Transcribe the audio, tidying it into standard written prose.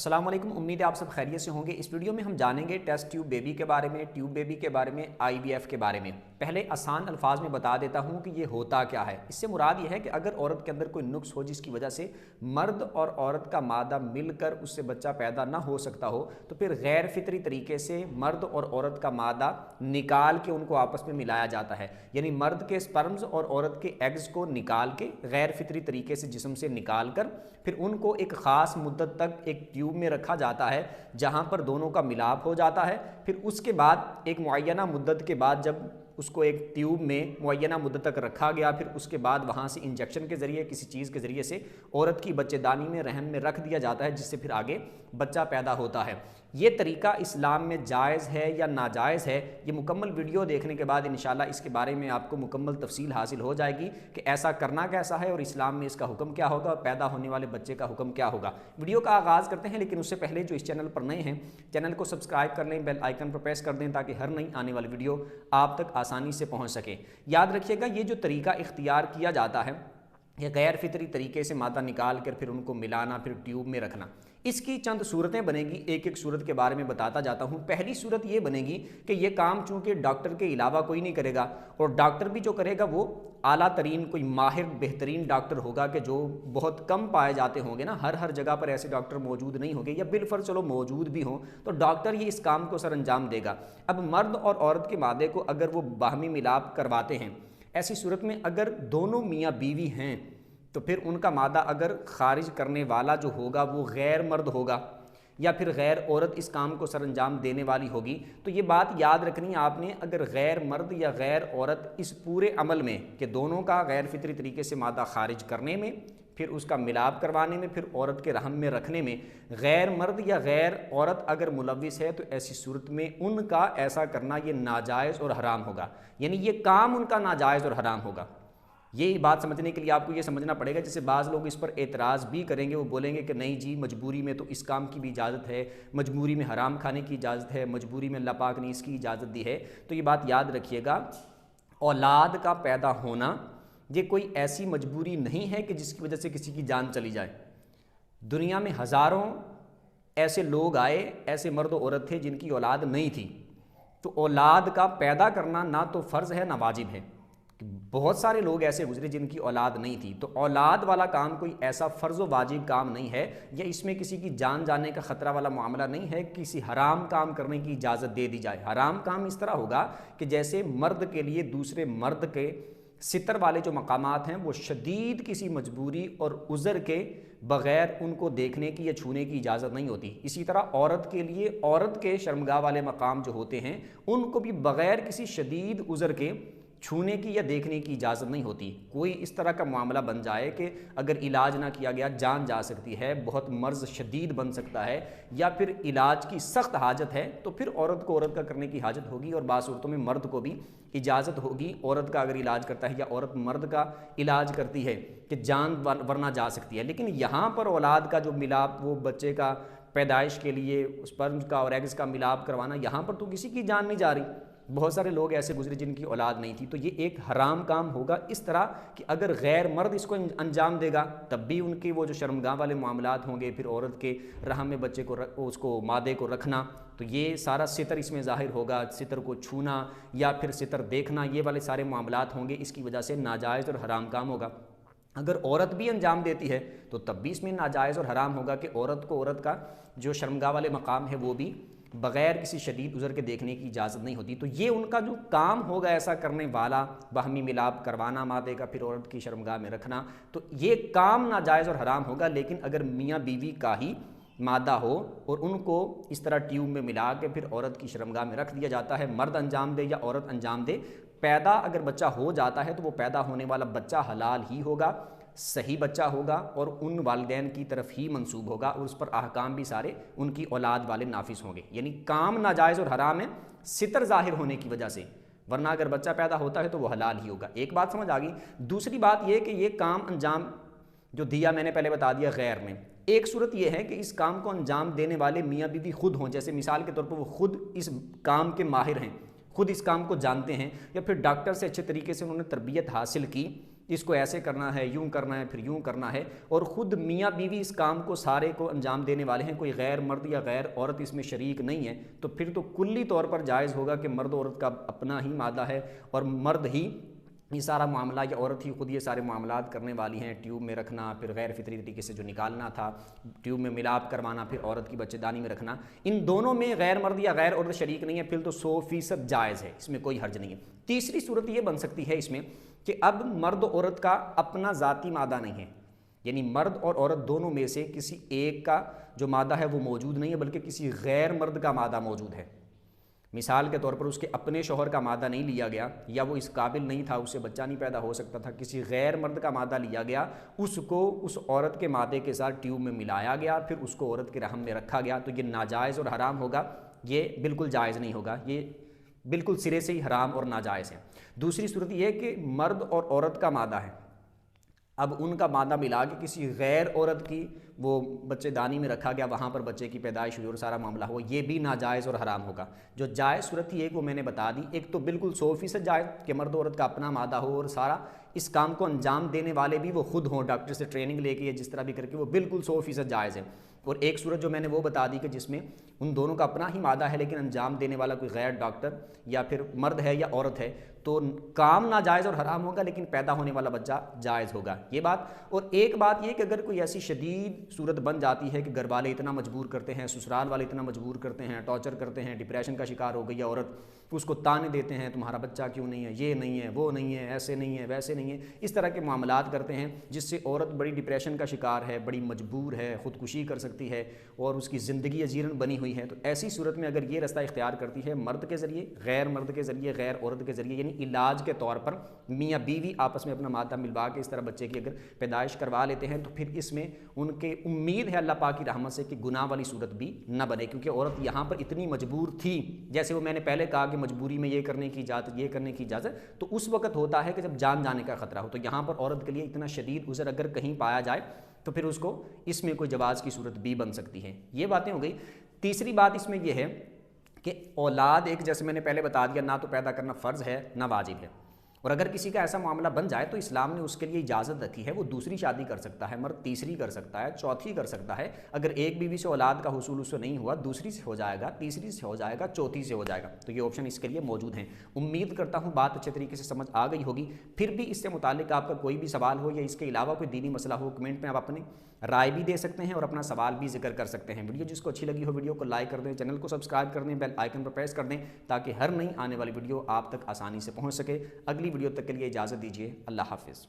السلام علیکم، امید ہے آپ سب خیریت سے ہوں گے۔ اس ویڈیو میں ہم جانیں گے ٹیسٹ ٹیوب بیبی کے بارے میں، ٹیوب بیبی کے بارے میں، آئی وی ایف کے بارے میں۔ پہلے آسان الفاظ میں بتا دیتا ہوں کہ یہ ہوتا کیا ہے۔ اس سے مراد یہ ہے کہ اگر عورت کے اندر کوئی نقص ہو جس کی وجہ سے مرد اور عورت کا مادہ مل کر اس سے بچہ پیدا نہ ہو سکتا ہو، تو پھر غیر فطری طریقے سے مرد اور عورت کا مادہ نکال کے ان کو آپس میں ملایا جاتا ہے، یعنی مرد کے سپرمز اور عورت کے ایگز کو نکال کے غیر فطری طریقے سے جسم سے نکال کر پھر ان کو ایک خاص مدت تک ایک ٹیوب میں رکھا جاتا ہے جہاں پر دونوں کا ملاپ ہو جاتا ہے۔ پھر اس کے بعد ایک معینہ مدت کے بعد جب اس کو ایک ٹیوب میں معینہ مدت تک رکھا گیا، پھر اس کے بعد وہاں سے انجیکشن کے ذریعے کسی چیز کے ذریعے سے عورت کی بچے دانی میں رحم میں رکھ دیا جاتا ہے، جس سے پھر آگے بچہ پیدا ہوتا ہے۔ یہ طریقہ اسلام میں جائز ہے یا ناجائز ہے، یہ مکمل ویڈیو دیکھنے کے بعد انشاءاللہ اس کے بارے میں آپ کو مکمل تفصیل حاصل ہو جائے گی کہ ایسا کرنا کیسا ہے اور اسلام میں اس کا حکم کیا ہوگا اور پیدا ہونے والے بچے کا حکم کیا ہوگا۔ ویڈیو کا آغاز کرتے ہیں، لیکن اس سے پہلے جو اس چینل پر نئے ہیں چینل کو سبسکرائب کر لیں، بیل آئیکن پر پریس کر دیں تاکہ ہر نئی آنے والی ویڈیو آپ تک آسانی سے پہنچ سکے۔ یاد رکھیے گا، یہ جو طریقہ اختیار کیا جاتا ہے یہ غیر فطری طریقے سے مادہ نکال کر پھر ان کو ملانا، پھر ٹیوب میں رکھنا، اس کی چند صورتیں بنے گی۔ ایک ایک صورت کے بارے میں بتاتا جاتا ہوں۔ پہلی صورت یہ بنے گی کہ یہ کام چونکہ ڈاکٹر کے علاوہ کوئی نہیں کرے گا، اور ڈاکٹر بھی جو کرے گا وہ اعلیٰ ترین کوئی ماہر بہترین ڈاکٹر ہوگا کہ جو بہت کم پائے جاتے ہوں گے نا، ہر جگہ پر ایسے ڈاکٹر موجود نہیں ہوں گے، یا بالفرض چلو موجود بھی ہوں تو ڈاکٹر یہ اس کام کو سر انجام دے گا۔ اب مرد اور عورت کے مادے کو اگر وہ باہمی ملاپ کرواتے ہیں، ایسی صورت میں اگر دونوں میاں بیوی ہیں تو پھر ان کا مادہ اگر خارج کرنے والا جو ہوگا وہ غیر مرد ہوگا یا پھر غیر عورت اس کام کو سر انجام دینے والی ہوگی، تو یہ بات یاد رکھنی آپ نے، اگر غیر مرد یا غیر عورت اس پورے عمل میں کہ دونوں کا غیر فطری طریقے سے مادہ خارج کرنے میں، پھر اس کا ملاپ کروانے میں، پھر عورت کے رحم میں رکھنے میں غیر مرد یا غیر عورت اگر ملوث ہے، تو ایسی صورت میں ان کا ایسا کرنا یہ ناجائز اور حرام ہوگا، یعنی یہ کام ان کا ناجائز اور حرام ہوگا۔ یہ بات سمجھنے کے لیے آپ کو یہ سمجھنا پڑے گا، جیسے بعض لوگ اس پر اعتراض بھی کریں گے، وہ بولیں گے کہ نہیں جی مجبوری میں تو اس کام کی بھی اجازت ہے، مجبوری میں حرام کھانے کی اجازت ہے، مجبوری میں اللہ پاک نے اس کی اجازت دی ہے۔ تو یہ بات یاد رکھیے گا، اولاد کا پیدا ہونا یہ کوئی ایسی مجبوری نہیں ہے کہ جس کی وجہ سے کسی کی جان چلی جائے۔ دنیا میں ہزاروں ایسے لوگ آئے، ایسے مرد و عورت تھے جن کی اولاد نہیں تھی، تو اولاد کا پیدا کرنا نہ تو فرض ہے نہ واجب ہے۔ بہت سارے لوگ ایسے گزرے جن کی اولاد نہیں تھی، تو اولاد والا کام کوئی ایسا فرض و واجب کام نہیں ہے، یا اس میں کسی کی جان جانے کا خطرہ والا معاملہ نہیں ہے، کسی حرام کام کرنے کی اجازت دے دی جائے۔ حرام کام اس طرح ہوگا کہ جیسے مرد کے لیے دوسرے مرد کے ستر والے جو مقامات ہیں وہ شدید کسی مجبوری اور عذر کے بغیر ان کو دیکھنے کی یا چھونے کی اجازت نہیں ہوتی، اسی طرح عورت کے لیے عورت کے شرمگاہ والے مقام جو ہوتے ہیں ان کو بھی بغیر کسی شدید عذر کے چھونے کی یا دیکھنے کی اجازت نہیں ہوتی۔ کوئی اس طرح کا معاملہ بن جائے کہ اگر علاج نہ کیا گیا جان جا سکتی ہے، بہت مرض شدید بن سکتا ہے، یا پھر علاج کی سخت حاجت ہے، تو پھر عورت کو عورت کا کرنے کی حاجت ہوگی، اور بعض صورتوں میں مرد کو بھی اجازت ہوگی عورت کا اگر علاج کرتا ہے، یا عورت مرد کا علاج کرتی ہے کہ جان ورنہ جا سکتی ہے۔ لیکن یہاں پر اولاد کا جو ملاپ، وہ بچے کا پیدائش کے لیے سپرم کا اور ایگز کا ملاپ کروانا، یہاں پر تو کسی کی جان نہیں جا رہی۔ بہت سارے لوگ ایسے گزرے جن کی اولاد نہیں تھی، تو یہ ایک حرام کام ہوگا، اس طرح کہ اگر غیر مرد اس کو انجام دے گا تب بھی ان کے وہ جو شرمگاہ والے معاملات ہوں گے، پھر عورت کے رحم میں بچے کو اس کو مادے کو رکھنا، تو یہ سارا ستر اس میں ظاہر ہوگا، ستر کو چھونا یا پھر ستر دیکھنا، یہ والے سارے معاملات ہوں گے، اس کی وجہ سے ناجائز اور حرام کام ہوگا۔ اگر عورت بھی انجام دیتی ہے تو تب بھی اس میں ناجائز اور حرام ہوگا کہ عورت کو عورت کا جو شرمگاہ والے مقام ہے وہ بھی بغیر کسی شدید عذر کے دیکھنے کی اجازت نہیں ہوتی۔ تو یہ ان کا جو کام ہوگا ایسا کرنے والا، باہمی ملاپ کروانا مادے کا، پھر عورت کی شرمگاہ میں رکھنا، تو یہ کام ناجائز اور حرام ہوگا۔ لیکن اگر میاں بیوی کا ہی مادہ ہو اور ان کو اس طرح ٹیوب میں ملا کے پھر عورت کی شرمگاہ میں رکھ دیا جاتا ہے، مرد انجام دے یا عورت انجام دے، پیدا اگر بچہ ہو جاتا ہے تو وہ پیدا ہونے والا بچہ حلال ہی ہوگا، صحیح بچہ ہوگا، اور ان والدین کی طرف ہی منسوب ہوگا، اور اس پر احکام بھی سارے ان کی اولاد والے نافذ ہوں گے۔ یعنی کام ناجائز اور حرام ہے ستر ظاہر ہونے کی وجہ سے، ورنہ اگر بچہ پیدا ہوتا ہے تو وہ حلال ہی ہوگا۔ ایک بات سمجھ آ گئی۔ دوسری بات یہ کہ یہ کام انجام جو دیا میں نے پہلے بتا دیا غیر میں، ایک صورت یہ ہے کہ اس کام کو انجام دینے والے میاں بیوی خود ہوں، جیسے مثال کے طور پر وہ خود اس کام کے ماہر ہیں، خود اس کام کو جانتے ہیں، یا پھر ڈاکٹر سے اچھے طریقے سے انہوں نے تربیت حاصل کی اس کو ایسے کرنا ہے، یوں کرنا ہے، پھر یوں کرنا ہے، اور خود میاں بیوی اس کام کو سارے کو انجام دینے والے ہیں، کوئی غیر مرد یا غیر عورت اس میں شریک نہیں ہے، تو پھر تو کلی طور پر جائز ہوگا کہ مرد عورت کا اپنا ہی مادہ ہے اور مرد ہی یہ سارا معاملہ یا عورت ہی خود یہ سارے معاملات کرنے والی ہیں، ٹیوب میں رکھنا، پھر غیر فطری طریقے سے جو نکالنا تھا، ٹیوب میں ملاپ کروانا، پھر عورت کی بچے دانی میں رکھنا، ان دونوں میں غیر مرد یا غیر عورت شریک نہیں ہے، پھر تو 100% جائز ہے، اس میں کوئی حرج نہیں ہے۔ تیسری صورت یہ بن سکتی ہے اس میں کہ اب مرد عورت کا اپنا ذاتی مادہ نہیں ہے، یعنی مرد اور عورت دونوں میں سے کسی ایک کا جو مادہ ہے وہ موجود نہیں ہے، بلکہ کسی غیر مرد کا مادہ موجود ہے۔ مثال کے طور پر اس کے اپنے شوہر کا مادہ نہیں لیا گیا، یا وہ اس قابل نہیں تھا، اس سے بچہ نہیں پیدا ہو سکتا تھا، کسی غیر مرد کا مادہ لیا گیا، اس کو اس عورت کے مادے کے ساتھ ٹیوب میں ملایا گیا، پھر اس کو عورت کے رحم میں رکھا گیا، تو یہ ناجائز اور حرام ہوگا، یہ بالکل جائز نہیں ہوگا، یہ بالکل سرے سے ہی حرام اور ناجائز ہے۔ دوسری صورت یہ ہے کہ مرد اور عورت کا مادہ ہے، اب ان کا مادہ ملا کے کسی غیر عورت کی وہ بچے دانی میں رکھا گیا، وہاں پر بچے کی پیدائش ہوئی اور سارا معاملہ ہوا، یہ بھی ناجائز اور حرام ہوگا۔ جو جائز صورت تھی ایک وہ میں نے بتا دی، ایک تو بالکل 100% جائز کہ مرد عورت کا اپنا مادہ ہو اور سارا اس کام کو انجام دینے والے بھی وہ خود ہوں، ڈاکٹر سے ٹریننگ لے کے یا جس طرح بھی کر کے، وہ بالکل 100% جائز ہے۔ اور ایک صورت جو میں نے وہ بتا دی کہ جس میں ان دونوں کا اپنا ہی مادہ ہے لیکن انجام دینے والا کوئی غیر ڈاکٹر یا پھر مرد ہے یا عورت ہے، تو کام ناجائز اور حرام ہوگا لیکن پیدا ہونے والا بچہ جائز ہوگا، یہ بات۔ اور ایک بات یہ کہ اگر کوئی ایسی شدید صورت بن جاتی ہے کہ گھر والے اتنا مجبور کرتے ہیں، سسرال والے اتنا مجبور کرتے ہیں، ٹارچر کرتے ہیں، ڈپریشن کا شکار ہو گئی ہے عورت، اس کو تانے دیتے ہیں تمہارا بچہ کیوں نہیں ہے، یہ نہیں ہے، وہ نہیں ہے، ایسے نہیں ہے، ویسے نہیں ہے، اس طرح کے معاملات کرتے ہیں جس سے عورت بڑی ڈپریشن کا شکار ہے، بڑی مجبور ہے، خودکشی کر سکتی ہے اور اس کی زندگی اجیرن بنی ہوئی ہے، تو ایسی صورت میں اگر یہ رستہ اختیار کرتی ہے مرد کے ذریعے، غیر مرد کے ذریعے، غیر عورت کے ذریعے، یعنی علاج کے طور پر میاں بیوی آپس میں اپنا مادہ ملوا کے اس طرح بچے کی اگر پیدائش کروا لیتے ہیں، تو پھر اس میں ان کے امید ہے اللہ پاک کی رحمت سے کہ گناہ والی صورت بھی نہ بنے، کیونکہ عورت یہاں پر اتنی مجبور تھی، جیسے وہ میں نے پہلے کہا کہ مجبوری میں یہ کرنے کی اجازت، یہ کرنے کی اجازت، تو اس وقت ہوتا ہے کہ جب جان جانے کا خطرہ ہو، تو یہاں پر عورت کے لیے اتنا شدید عذر اگر کہیں پایا جائے تو پھر اس کو اس میں کوئی جواز کی صورت بھی بن سکتی ہے۔ یہ باتیں ہو گئی۔ تیسری بات اس میں یہ ہے کہ اولاد ایک، جیسے میں نے پہلے بتا دیا، نہ تو پیدا کرنا فرض ہے نہ واجب ہے، اور اگر کسی کا ایسا معاملہ بن جائے تو اسلام نے اس کے لیے اجازت رکھی ہے، وہ دوسری شادی کر سکتا ہے، مرد تیسری کر سکتا ہے، چوتھی کر سکتا ہے، اگر ایک بیوی سے اولاد کا حصول اس سے نہیں ہوا، دوسری سے ہو جائے گا، تیسری سے ہو جائے گا، چوتھی سے ہو جائے گا، تو یہ آپشن اس کے لیے موجود ہیں۔ امید کرتا ہوں بات اچھے طریقے سے سمجھ آ گئی ہوگی۔ پھر بھی اس سے متعلق آپ کا کوئی بھی سوال ہو یا اس کے علاوہ کوئی دینی مسئلہ ہو، کمنٹ میں آپ اپنی رائے بھی دے سکتے ہیں اور اپنا سوال بھی ذکر کر سکتے ہیں۔ ویڈیو جس کو اچھی لگی ہو ویڈیو کو لائک کر دیں، چینل کو سبسکرائب کر دیں، بیل آئیکن پر پریس کر دیں تاکہ ہر نئی آنے والی ویڈیو آپ تک آسانی سے پہنچ سکے۔ اگلی ویڈیو تک کے لیے اجازت دیجیے، اللہ حافظ۔